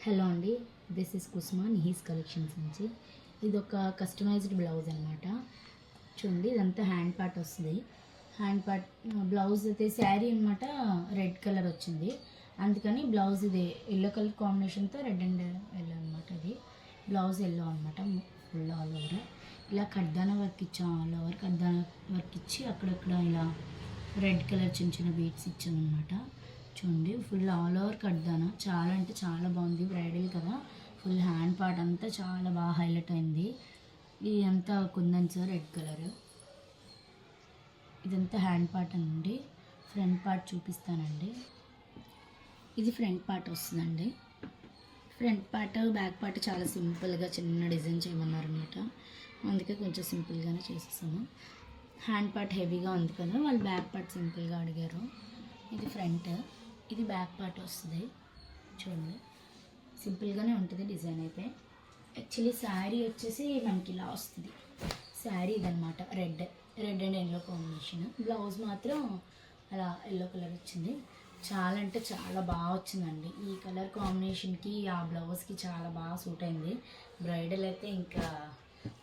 Hello అండి, this is కుస్మా నిహీస్ collections నుంచి. ఇది ఒక కస్టమైజ్డ్ బ్లౌజ్ అనమాట. చూడండి, ఇదంతా హ్యాండ్ పార్ట్ వస్తుంది. హ్యాండ్ పార్ట్ బ్లౌజ్ అయితే శారీ అనమాట రెడ్ కలర్ వచ్చింది. అందుకని బ్లౌజ్ ఇది ఎల్లో కలర్ కాంబినేషన్తో రెడ్ అండ్ ఎల్లో అనమాట. ఇది బ్లౌజ్ ఎల్లో అనమాట. ఫుల్ ఆల్ ఓవర్ ఇలా కడ్దాన వర్క్ ఇచ్చాం. ఆల్ ఓవర్ కడ్దాన వర్క్ ఇచ్చి అక్కడక్కడ ఇలా రెడ్ కలర్ చిన్న చిన్న బీట్స్ ఇచ్చామన్నమాట. చూడండి, ఫుల్ ఆల్ ఓవర్ కడ్దానా చాలా అంటే చాలా బాగుంది. బ్రైడల్ కదా, ఫుల్ హ్యాండ్ పార్ట్ అంతా చాలా బాగా హైలైట్ అయింది. ఇది అంతా కుందన్స్ రెడ్ కలర్. ఇదంతా హ్యాండ్ పార్ట్ అండి. ఫ్రంట్ పార్ట్ చూపిస్తానండి. ఇది ఫ్రంట్ పార్ట్ వస్తుందండి. ఫ్రంట్ పార్ట్ బ్యాక్ పార్ట్ చాలా సింపుల్గా చిన్న డిజైన్ చేయమన్నారనమాట. అందుకే కొంచెం సింపుల్గానే చేసేసాము. హ్యాండ్ పార్ట్ హెవీగా ఉంది కదా, వాళ్ళు బ్యాక్ పార్ట్ సింపుల్గా అడిగారు. ఇది ఫ్రంట్, ఇది బ్యాక్ పార్ట్ వస్తుంది. చూడండి, సింపుల్గానే ఉంటుంది డిజైన్ అయితే. యాక్చువల్లీ శారీ వచ్చేసి మనకి ఇలా వస్తుంది. శారీ ఇదనమాట, red and yellow combination. Blouse మాత్రం అలా ఎల్లో కలర్ వచ్చింది. చాలా అంటే చాలా బాగా వచ్చిందండి. ఈ కలర్ కాంబినేషన్కి ఆ బ్లౌజ్కి చాలా బాగా సూట్ అయింది. బ్రైడల్ అయితే ఇంకా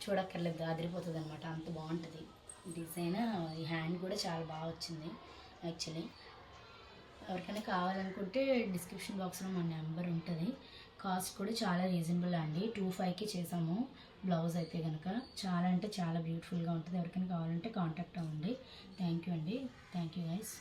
చూడక్కర్లేదు, అదిరిపోతుంది అనమాట, అంత బాగుంటుంది డిజైన్. ఈ హ్యాండ్ కూడా చాలా బాగా వచ్చింది. యాక్చువల్లీ ఎవరికైనా కావాలనుకుంటే డిస్క్రిప్షన్ బాక్స్లో మన నెంబర్ ఉంటుంది. కాస్ట్ కూడా చాలా రీజనబుల్ అండి. 25కి చేసాము బ్లౌజ్ అయితే కనుక. చాలా అంటే చాలా బ్యూటిఫుల్గా ఉంటుంది. ఎవరికైనా కావాలంటే కాంటాక్ట్ అవ్వండి. థ్యాంక్ యూ అండి. Thank you guys.